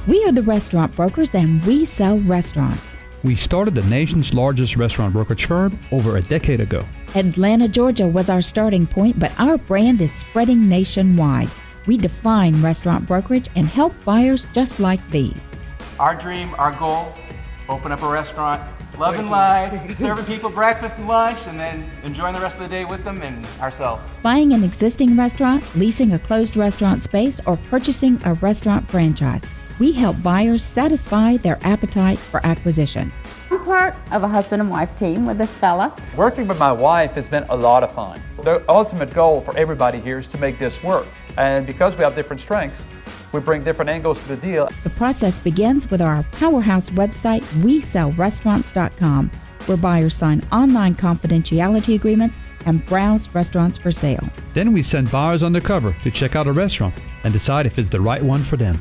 We are the restaurant brokers, and we sell restaurants. We started the nation's largest restaurant brokerage firm over a decade ago. Atlanta, Georgia was our starting point, but our brand is spreading nationwide. We define restaurant brokerage and help buyers just like these. Our dream, our goal, open up a restaurant, loving life, serving people breakfast and lunch, and then enjoying the rest of the day with them and ourselves. Buying an existing restaurant, leasing a closed restaurant space, or purchasing a restaurant franchise. We help buyers satisfy their appetite for acquisition. I'm part of a husband and wife team with this fella. Working with my wife has been a lot of fun. The ultimate goal for everybody here is to make this work. And because we have different strengths, we bring different angles to the deal. The process begins with our powerhouse website, WeSellRestaurants.com, where buyers sign online confidentiality agreements and browse restaurants for sale. Then we send buyers undercover to check out a restaurant and decide if it's the right one for them.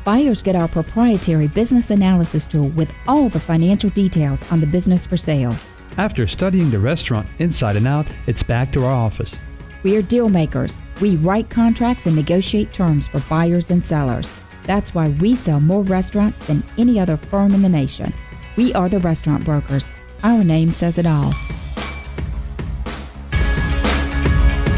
Buyers get our proprietary business analysis tool with all the financial details on the business for sale. After studying the restaurant inside and out, it's back to our office. We are deal makers. We write contracts and negotiate terms for buyers and sellers. That's why we sell more restaurants than any other firm in the nation. We are the restaurant brokers. Our name says it all.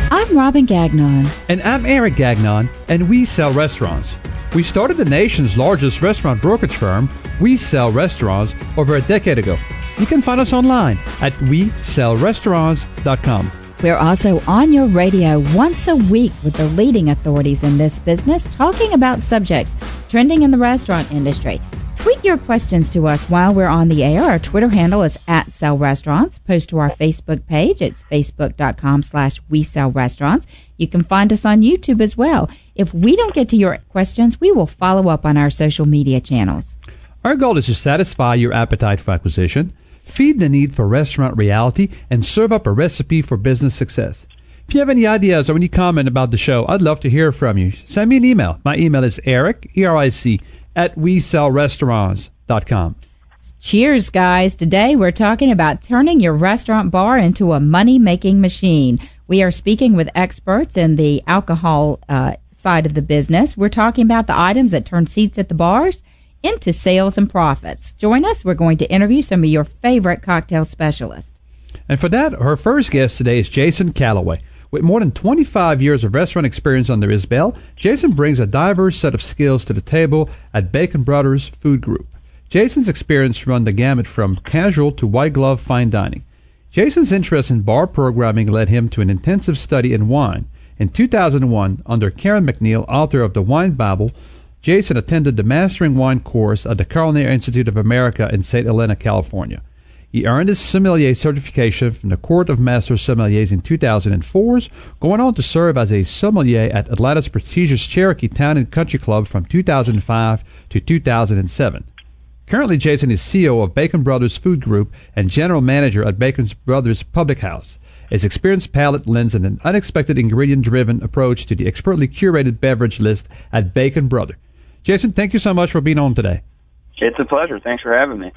I'm Robin Gagnon. And I'm Eric Gagnon, and we sell restaurants. We started the nation's largest restaurant brokerage firm, We Sell Restaurants, over a decade ago. You can find us online at WeSellRestaurants.com. We're also on your radio once a week with the leading authorities in this business, talking about subjects trending in the restaurant industry. Tweet your questions to us while we're on the air. Our Twitter handle is @SellRestaurants. Post to our Facebook page. It's facebook.com/WeSellRestaurants. You can find us on YouTube as well. If we don't get to your questions, we will follow up on our social media channels. Our goal is to satisfy your appetite for acquisition, feed the need for restaurant reality, and serve up a recipe for business success. If you have any ideas or any comment about the show, I'd love to hear from you. Send me an email. My email is Eric, E-R-I-C, @WeSellRestaurants.com. Cheers, guys. Today we're talking about turning your restaurant bar into a money-making machine. We are speaking with experts in the alcohol side of the business. We're talking about the items that turn seats at the bars into sales and profits. Join us. We're going to interview some of your favorite cocktail specialists. And for that, our first guest today is Jason Callaway. With more than 25 years of restaurant experience under his belt, Jason brings a diverse set of skills to the table at Bacon Brothers Food Group. Jason's experience runs the gamut from casual to white-glove fine dining. Jason's interest in bar programming led him to an intensive study in wine. In 2001, under Karen McNeil, author of The Wine Bible, Jason attended the Mastering Wine course at the Culinary Institute of America in St. Helena, California. He earned his sommelier certification from the Court of Master Sommeliers in 2004, going on to serve as a sommelier at Atlanta's prestigious Cherokee Town and Country Club from 2005 to 2007. Currently, Jason is CEO of Bacon Brothers Food Group and General Manager at Bacon Brothers Public House. His experienced palate lends an unexpected ingredient-driven approach to the expertly curated beverage list at Bacon Brother. Jason, thank you so much for being on today. It's a pleasure. Thanks for having me.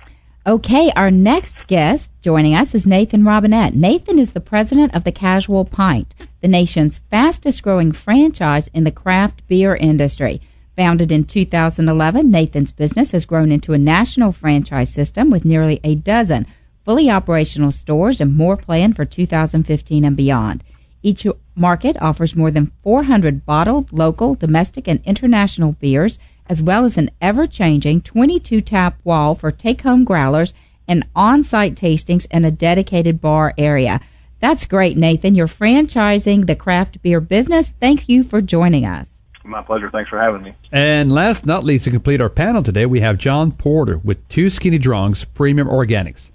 Okay, our next guest joining us is Nathan Robinette. Nathan is the president of the Casual Pint, the nation's fastest-growing franchise in the craft beer industry. Founded in 2011, Nathan's business has grown into a national franchise system with nearly a dozen fully operational stores and more planned for 2015 and beyond. Each market offers more than 400 bottled, local, domestic, and international beers, as well as an ever-changing 22-tap wall for take-home growlers and on-site tastings and a dedicated bar area. That's great, Nathan. You're franchising the craft beer business. Thank you for joining us. My pleasure. Thanks for having me. And last but not least, to complete our panel today, we have John Porter with Two Skinny Drunks Premium Organics.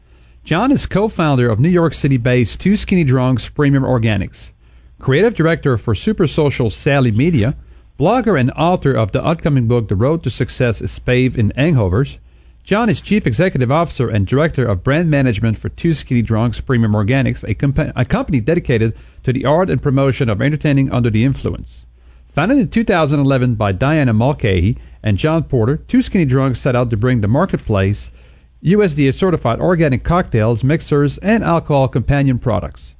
John is co-founder of New York City-based Two Skinny Drunks Premium Organics, creative director for Super Social Sally Media, blogger and author of the upcoming book The Road to Success is Paved in Hangovers. John is Chief Executive Officer and Director of Brand Management for Two Skinny Drunks Premium Organics, a company dedicated to the art and promotion of entertaining under the influence. Founded in 2011 by Diana Mulcahy and John Porter, Two Skinny Drunks set out to bring the marketplace USDA-certified organic cocktails, mixers, and alcohol companion products.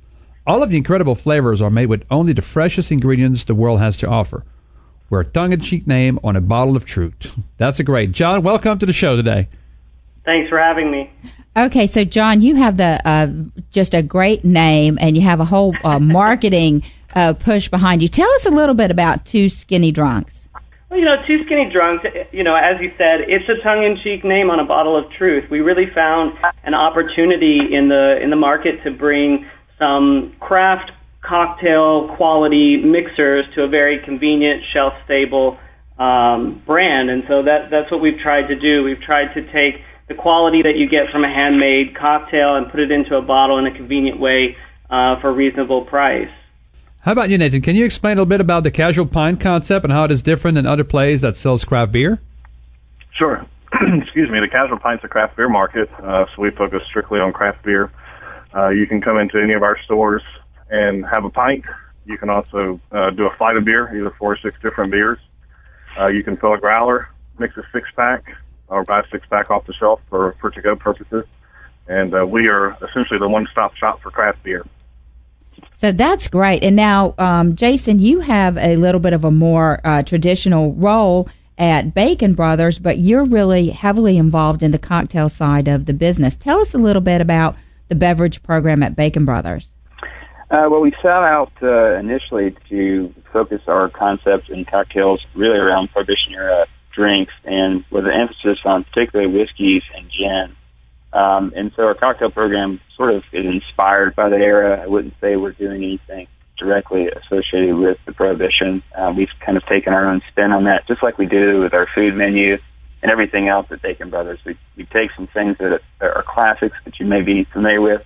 All of the incredible flavors are made with only the freshest ingredients the world has to offer. We're a tongue-in-cheek name on a bottle of truth. That's a great. John, welcome to the show today. Thanks for having me. Okay, so John, you have the just a great name, and you have a whole marketing push behind you. Tell us a little bit about Two Skinny Drunks. Well, Two Skinny Drunks, as you said, it's a tongue-in-cheek name on a bottle of truth. We really found an opportunity in the market to bring some craft cocktail quality mixers to a very convenient, shelf-stable brand, and so that's what we've tried to do. We've tried to take the quality that you get from a handmade cocktail and put it into a bottle in a convenient way for a reasonable price. How about you, Nathan? Can you explain a little bit about the casual pint concept and how it is different than other places that sells craft beer? Sure. Excuse me. The Casual Pint's a craft beer market, so we focus strictly on craft beer. You can come into any of our stores and have a pint. You can also do a flight of beer, either 4 or 6 different beers. You can fill a growler, mix a 6-pack, or buy a 6-pack off the shelf for to-go purposes. And we are essentially the one-stop shop for craft beer. So that's great. And now, Jason, you have a little bit of a more traditional role at Bacon Brothers, but you're really heavily involved in the cocktail side of the business. Tell us a little bit about the beverage program at Bacon Brothers. Well, we set out initially to focus our concepts and cocktails really around Prohibition-era drinks, and with an emphasis on particularly whiskeys and gin. And so our cocktail program sort of is inspired by that era. I wouldn't say we're doing anything directly associated with the Prohibition. We've kind of taken our own spin on that, just like we do with our food menu and everything else at Bacon Brothers. We take some things that are classics that you may be familiar with,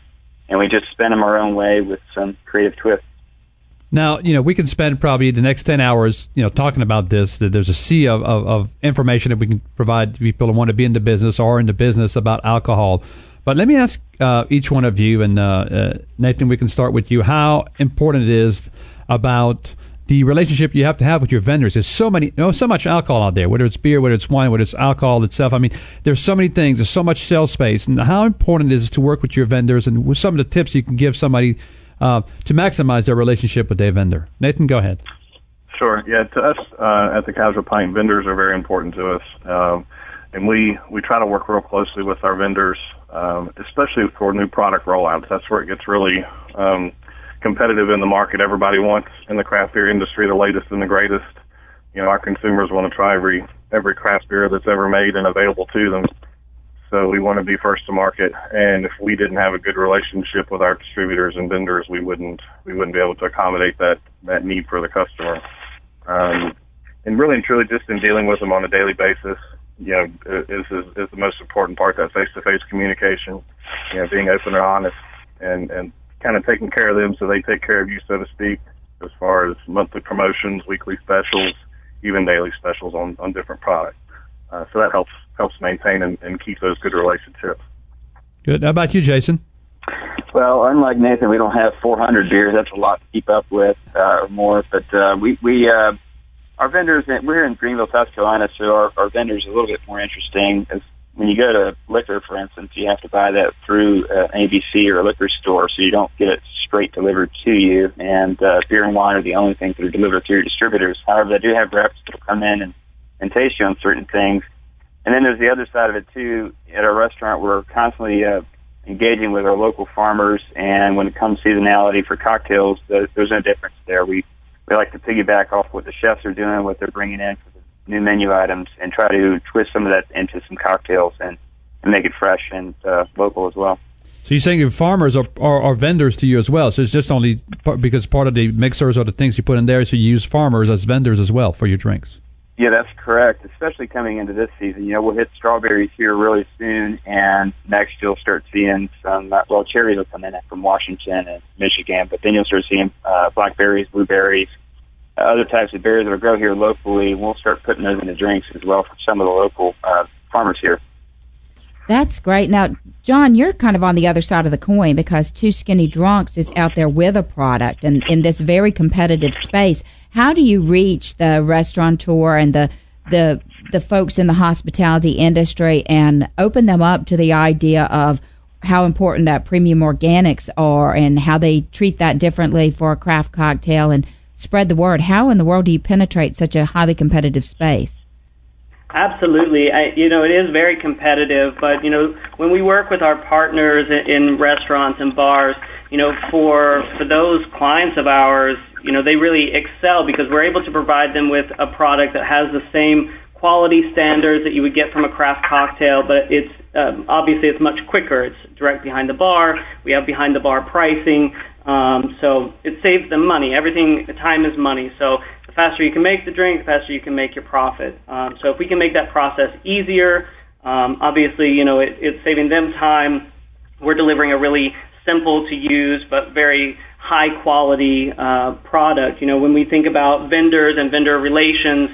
and we just spin them our own way with some creative twists. Now, we can spend probably the next 10 hours, talking about this. That there's a sea of information that we can provide to people who want to be in the business or in the business about alcohol. But let me ask each one of you, and Nathan, we can start with you, how important it is about the relationship you have to have with your vendors. There's so much alcohol out there, whether it's beer, whether it's wine, whether it's alcohol itself. I mean, there's so many things. There's so much shelf space. And how important it is to work with your vendors, and with some of the tips you can give somebody to maximize their relationship with their vendor. Nathan, go ahead. Sure. Yeah, to us at the Casual Pint, vendors are very important to us. And we try to work real closely with our vendors, especially for new product rollouts. That's where it gets really competitive in the market. Everybody wants in the craft beer industry the latest and the greatest. Our consumers want to try every craft beer that's ever made and available to them. So we want to be first to market, and if we didn't have a good relationship with our distributors and vendors, we wouldn't be able to accommodate that need for the customer. And really and truly, just in dealing with them on a daily basis, is the most important part. That face-to-face communication, being open and honest, and kind of taking care of them so they take care of you, so to speak, as far as monthly promotions, weekly specials, even daily specials on different products. So that helps maintain and keep those good relationships. Good. How about you, Jason? Well, unlike Nathan, we don't have 400 beers. That's a lot to keep up with or more. But our vendors, we're here in Greenville, South Carolina, so our vendors are a little bit more interesting. As when you go to liquor, for instance, you have to buy that through an ABC or a liquor store, so you don't get it straight delivered to you. And beer and wine are the only things that are delivered through your distributors. However, they do have reps that will come in and taste you on certain things. And then there's the other side of it, too. At our restaurant, we're constantly engaging with our local farmers, and when it comes to seasonality for cocktails, there's no difference there. We like to piggyback off what the chefs are doing, what they're bringing in for the new menu items, and try to twist some of that into some cocktails and make it fresh and local as well. So you're saying your farmers are vendors to you as well, so it's just only because part of the mixers or the things you put in there, so you use farmers as vendors as well for your drinks. Yeah, that's correct, especially coming into this season. We'll hit strawberries here really soon, and next you'll start seeing some, cherries will come in from Washington and Michigan, but then you'll start seeing blackberries, blueberries, other types of berries that will grow here locally, and we'll start putting those in the drinks as well for some of the local farmers here. That's great. Now, John, you're kind of on the other side of the coin because Two Skinny Drunks is out there with a product and in this very competitive space. How do you reach the restaurateur and the folks in the hospitality industry and open them up to the idea of how important that premium organics are and how they treat that differently for a craft cocktail and spread the word. How in the world do you penetrate such a highly competitive space? Absolutely. It is very competitive, but, when we work with our partners in restaurants and bars, for those clients of ours, they really excel because we're able to provide them with a product that has the same quality standards that you would get from a craft cocktail, but it's obviously it's much quicker. It's direct behind the bar. We have behind the bar pricing, so it saves them money. Time is money. So the faster you can make the drink, the faster you can make your profit. So if we can make that process easier, obviously, it's saving them time. We're delivering a really simple to use but very high quality product. When we think about vendors and vendor relations,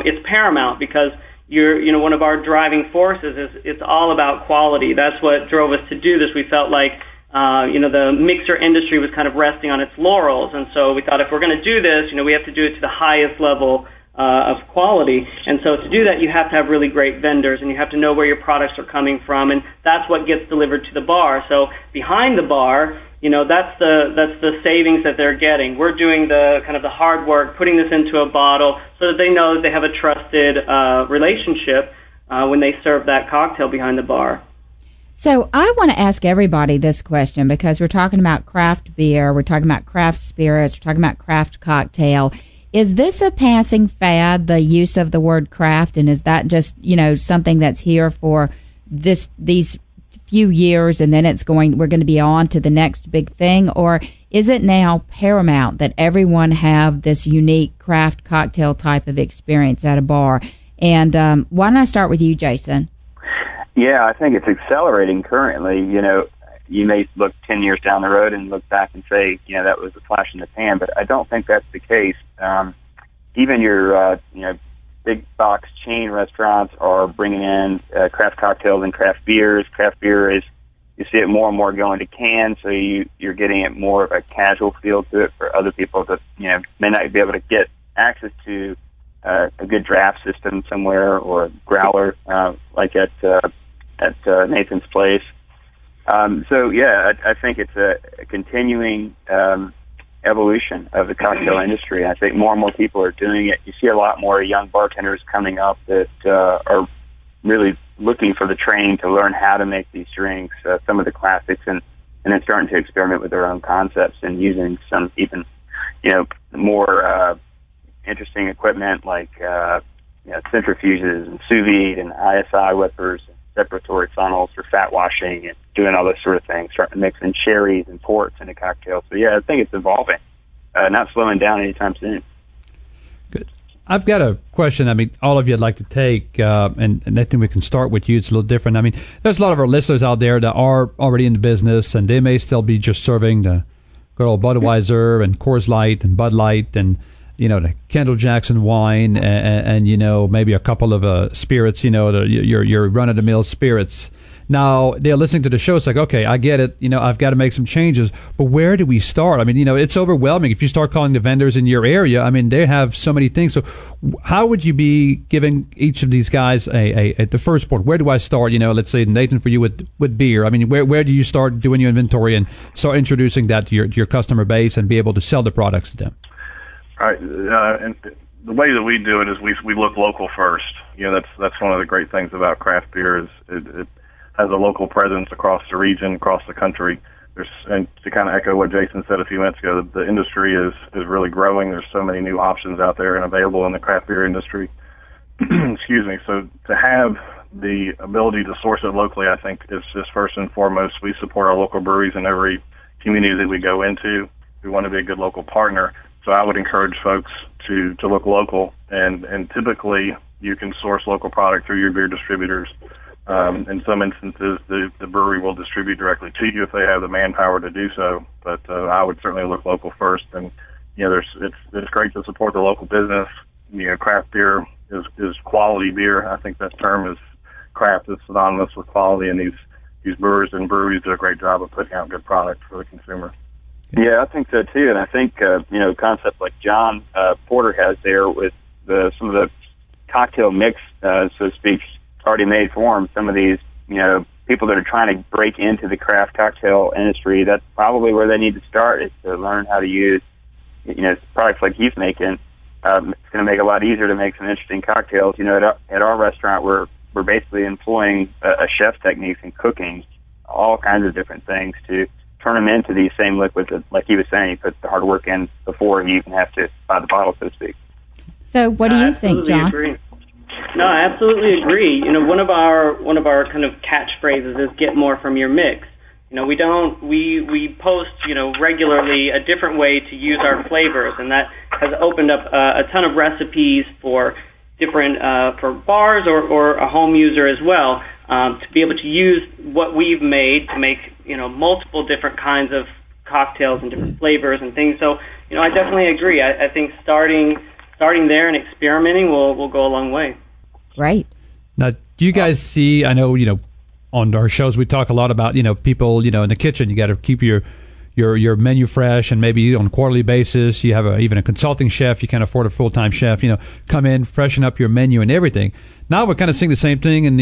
it's paramount because one of our driving forces is it's all about quality. That's what drove us to do this. We felt like the mixer industry was kind of resting on its laurels, and so we thought if we're going to do this, we have to do it to the highest level of quality. And so to do that, you have to have really great vendors, and you have to know where your products are coming from, and that's what gets delivered to the bar. So behind the bar, that's the savings that they're getting. We're doing the kind of the hard work, putting this into a bottle so that they know that they have a trusted relationship when they serve that cocktail behind the bar. So I want to ask everybody this question because we're talking about craft beer, we're talking about craft spirits, we're talking about craft cocktail. Is this a passing fad, the use of the word craft, and is that just, something that's here for these few years and then we're going to be on to the next big thing? Or is it now paramount that everyone have this unique craft cocktail type of experience at a bar? And why don't I start with you, Jason? Yeah, I think it's accelerating currently. You may look 10 years down the road and look back and say, that was a flash in the pan, but I don't think that's the case. Even your, big box chain restaurants are bringing in craft cocktails and craft beers. Craft beer you see it more and more going to cans, so you're getting it more of a casual feel to it for other people that, may not be able to get access to a good draft system somewhere or a growler like at Nathan's place. I think it's a continuing evolution of the cocktail industry. I think more and more people are doing it. You see a lot more young bartenders coming up that are really looking for the training to learn how to make these drinks, some of the classics, and then starting to experiment with their own concepts and using some even, more interesting equipment like centrifuges and sous vide and ISI whippers and separatory funnels for fat washing and doing all those sort of things, starting to mix in cherries and ports into cocktails. So, I think it's evolving, not slowing down anytime soon. Good. I've got a question. All of you would like to take, and I think we can start with you. It's a little different. There's a lot of our listeners out there that are already in the business, and they may still be just serving the good old Budweiser and Coors Light and Bud Light and the Kendall Jackson wine and maybe a couple of spirits, your run-of-the-mill spirits. Now, they're listening to the show. It's like, okay, I get it. I've got to make some changes. But where do we start? It's overwhelming. If you start calling the vendors in your area, they have so many things. So how would you be giving each of these guys at the first point? Where do I start? Let's say, Nathan, for you with beer. Where do you start doing your inventory and start introducing that to your customer base and be able to sell the products to them? All right, and the way that we do it is we look local first. That's one of the great things about craft beer is it has a local presence across the region, across the country. And to kind of echo what Jason said a few minutes ago, the industry is really growing. There's so many new options out there and available in the craft beer industry. Excuse me. So to have the ability to source it locally, I think is just first and foremost. We support our local breweries in every community that we go into. We want to be a good local partner. So I would encourage folks to look local, and typically you can source local product through your beer distributors. In some instances, the brewery will distribute directly to you if they have the manpower to do so. But I would certainly look local first. And it's great to support the local business. Craft beer is quality beer. I think that term is craft is synonymous with quality, and these brewers and breweries do a great job of putting out good product for the consumer. Yeah, I think so too, and I think concepts like John Porter has there with some of the cocktail mix, so to speak, already made for them. Some of these, people that are trying to break into the craft cocktail industry, that's probably where they need to start, is to learn how to use products like he's making, it's going to make it a lot easier to make some interesting cocktails. At our restaurant, we're basically employing a chef's techniques in cooking all kinds of different things to turn them into these same liquids that, like he was saying, you put the hard work in before you even have to buy the bottle, so to speak. So what do you think, John? Agree. No, I absolutely agree. One of our kind of catchphrases is "get more from your mix." We post regularly a different way to use our flavors, and that has opened up a ton of recipes for different for bars or a home user as well, to be able to use what we've made to make multiple different kinds of cocktails and different flavors and things. So I definitely agree. I think starting there and experimenting will go a long way. Right. Now, do you guys see? I know on our shows we talk a lot about people in the kitchen. You got to keep your menu fresh, and maybe on a quarterly basis you have even a consulting chef. You can't afford a full-time chef. Come in, freshen up your menu and everything. Now we're kind of seeing the same thing in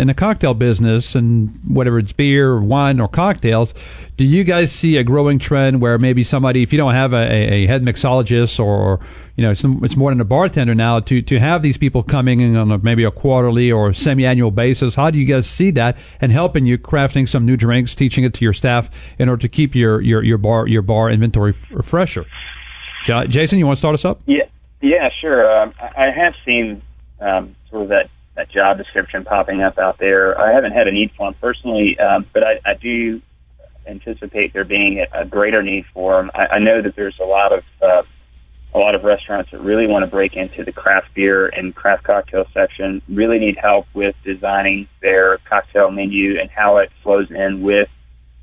the cocktail business, and whether it's beer, or wine, or cocktails. Do you guys see a growing trend where maybe somebody, if you don't have a head mixologist or it's more than a bartender now, to have these people coming in on maybe a quarterly or semi-annual basis? How do you guys see that and helping you crafting some new drinks, teaching it to your staff in order to keep your bar inventory fresher? Jason, you want to start us up? Yeah, sure. I have seen sort of that job description popping up out there. I haven't had a need for them personally, but I do anticipate there being a greater need for them. I know that there's a lot of restaurants that really want to break into the craft beer and craft cocktail section, really need help with designing their cocktail menu and how it flows in with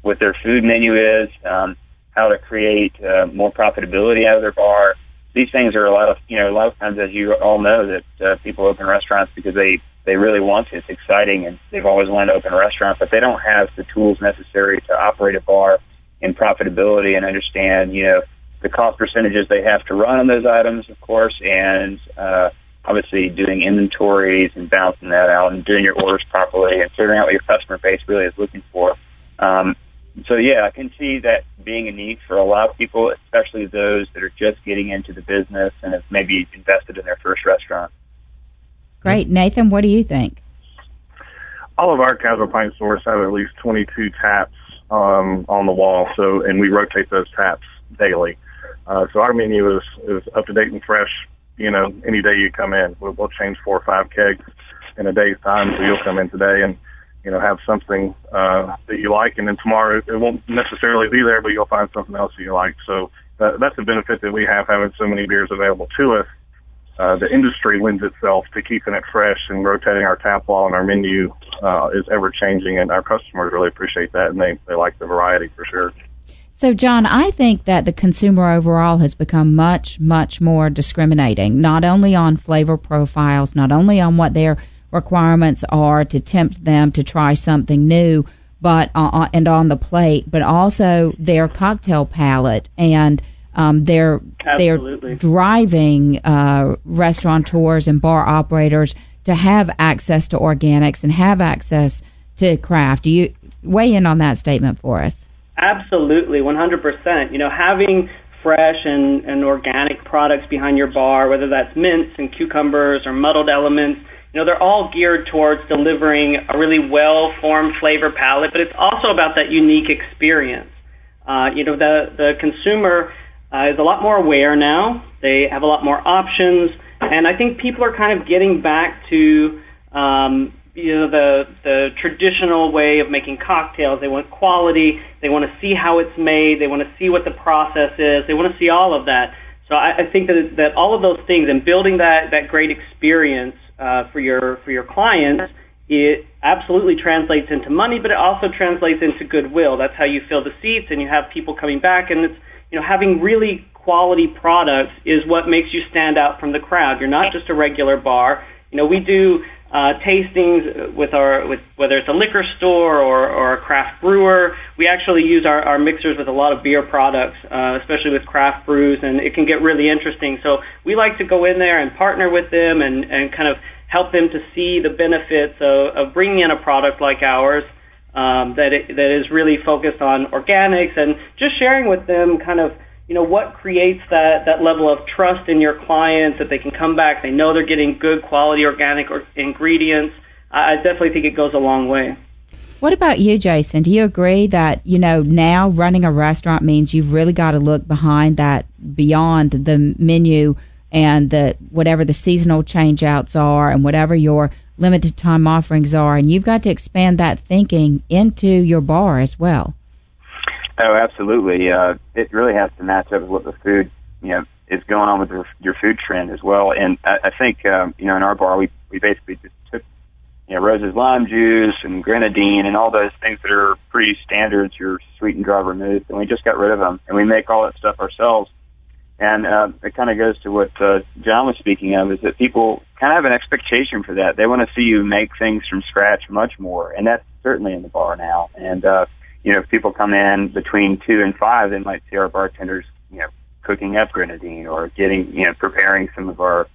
what their food menu is, how to create more profitability out of their bar. These things are a lot of times, as you all know, that people open restaurants because they really want to. It's exciting, and they've always wanted to open a restaurant, but they don't have the tools necessary to operate a bar in profitability and understand, the cost percentages they have to run on those items, of course, and obviously doing inventories and balancing that out and doing your orders properly and figuring out what your customer base really is looking for. So, yeah, I can see that being a need for a lot of people, especially those that are just getting into the business and have maybe invested in their first restaurant. Great. Nathan, what do you think? All of our Casual Pint stores have at least 22 taps on the wall, and we rotate those taps daily. So our menu is up to date and fresh, any day you come in. We'll change 4 or 5 kegs in a day's time, so you'll come in today and have something that you like, and then tomorrow it won't necessarily be there, but you'll find something else that you like. So that's the benefit that we have, having so many beers available to us. The industry lends itself to keeping it fresh, and rotating our tap wall and our menu is ever changing, and our customers really appreciate that, and they like the variety for sure. So, John, I think that the consumer overall has become much, much more discriminating, not only on flavor profiles, not only on what their requirements are to tempt them to try something new, but and on the plate, but also their cocktail palate, and they're driving restaurateurs and bar operators to have access to organics and have access to craft. Do you weigh in on that statement for us? Absolutely, 100%. Having fresh and organic products behind your bar, whether that's mints and cucumbers or muddled elements, they're all geared towards delivering a really well-formed flavor palette, but it's also about that unique experience. The consumer is a lot more aware now. They have a lot more options, and I think people are kind of getting back to the traditional way of making cocktails. They want quality. They want to see how it's made. They want to see what the process is. They want to see all of that. So I think that all of those things and building that great experience for your clients, it absolutely translates into money, but it also translates into goodwill. That's how you fill the seats and you have people coming back, and it's having really quality products is what makes you stand out from the crowd. You're not just a regular bar. We do tastings with whether it's a liquor store or a craft brewer. We actually use our mixers with a lot of beer products, especially with craft brews, and it can get really interesting. So we like to go in there and partner with them and kind of help them to see the benefits of bringing in a product like ours that is really focused on organics, and just sharing with them kind of what creates that level of trust in your clients that they can come back, they know they're getting good quality organic ingredients. I definitely think it goes a long way. What about you, Jason? Do you agree that, now running a restaurant means you've really got to look behind that, beyond the menu and whatever the seasonal change-outs are and whatever your limited time offerings are, and you've got to expand that thinking into your bar as well? Oh, absolutely. It really has to match up with what the food, is going on with your food trend as well. And I think, in our bar, we basically just took, Rose's lime juice and grenadine and all those things that are pretty standards, your sweet and dry vermouth, and we just got rid of them. And we make all that stuff ourselves. And it kind of goes to what John was speaking of, is that people kind of have an expectation for that. They want to see you make things from scratch much more, and that's certainly in the bar now. And, if people come in between 2 and 5, they might see our bartenders, cooking up grenadine or getting, preparing some of our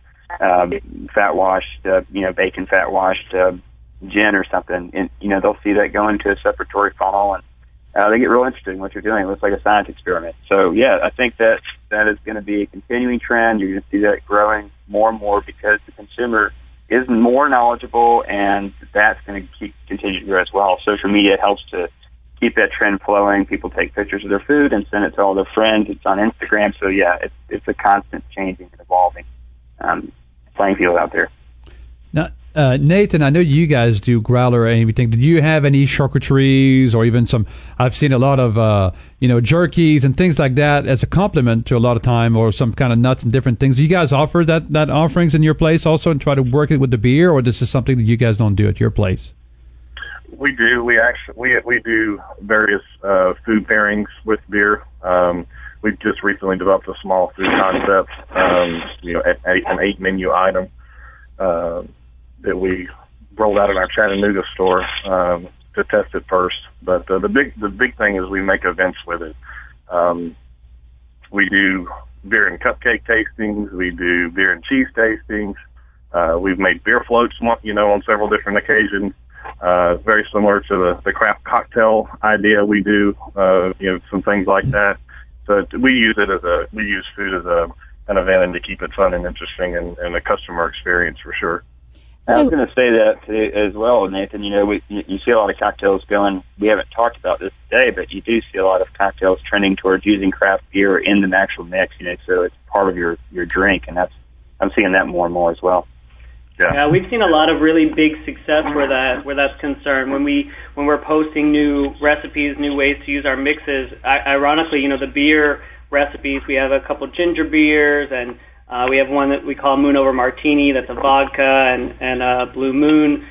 fat-washed, bacon fat-washed gin or something. And, they'll see that go into a separatory funnel, and they get real interested in what you're doing. It looks like a science experiment. So, yeah, I think that is going to be a continuing trend. You're going to see that growing more and more because the consumer is more knowledgeable, and that's going to continue to grow as well. Social media helps to keep that trend flowing. People take pictures of their food and send it to all their friends. It's on Instagram. So, yeah, it's a constant changing and evolving playing field out there. Now, Nathan, I know you guys do growler and everything. Did you have any charcuteries or even some? I've seen a lot of jerkies and things like that as a complement to a lot of time, or some kind of nuts and different things. Do you guys offer that offerings in your place also and try to work it with the beer, or this is something that you guys don't do at your place? We do. We do various food pairings with beer. We've just recently developed a small food concept, an 8-menu item that we rolled out in our Chattanooga store to test it first. But the big thing is we make events with it. We do beer and cupcake tastings. We do beer and cheese tastings. We've made beer floats, on several different occasions. Very similar to the craft cocktail idea. We do, some things like that. So we use food as an event and to keep it fun and interesting and a customer experience for sure. I was going to say that as well, Nathan. You see a lot of cocktails going. We haven't talked about this today, but you do see a lot of cocktails trending towards using craft beer in the actual mix. So it's part of your drink, and I'm seeing that more and more as well. Yeah, we've seen a lot of really big success where that's concerned. When we're posting new recipes, new ways to use our mixes. Ironically, the beer recipes, we have a couple ginger beers, and we have one that we call Moon Over Martini. That's a vodka and a Blue Moon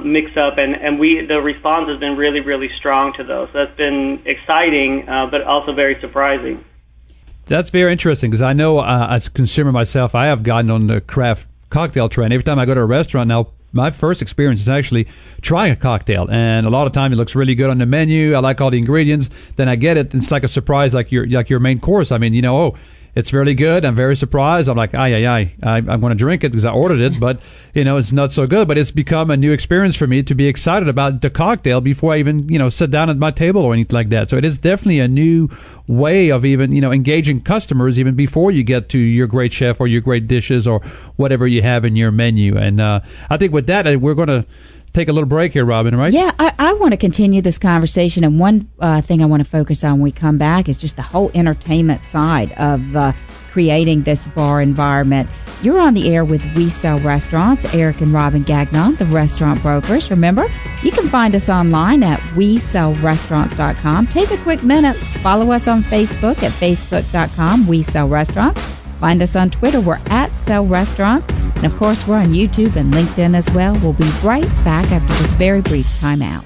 mix up, and the response has been really, really strong to those. So that's been exciting, but also very surprising. That's very interesting because I know as a consumer myself, I have gotten on the craft cocktail trend. Every time I go to a restaurant now, my first experience is actually trying a cocktail, and a lot of time it looks really good on the menu. I like all the ingredients. Then I get it, and it's like a surprise, like your main course. I mean, it's really good. I'm very surprised. I'm like, I'm going to drink it because I ordered it, but it's not so good. But it's become a new experience for me to be excited about the cocktail before I even sit down at my table or anything like that. So it is definitely a new way of even engaging customers even before you get to your great chef or your great dishes or whatever you have in your menu. And I think with that, we're going to take a little break here, Robin, right? Yeah, I want to continue this conversation, and one thing I want to focus on when we come back is just the whole entertainment side of creating this bar environment. You're on the air with We Sell Restaurants, Eric and Robin Gagnon, the restaurant brokers. Remember, you can find us online at WeSellRestaurants.com. Take a quick minute, follow us on Facebook at Facebook.com, We Sell Restaurants. Find us on Twitter, we're at Sell Restaurants. And of course, we're on YouTube and LinkedIn as well. We'll be right back after this very brief timeout.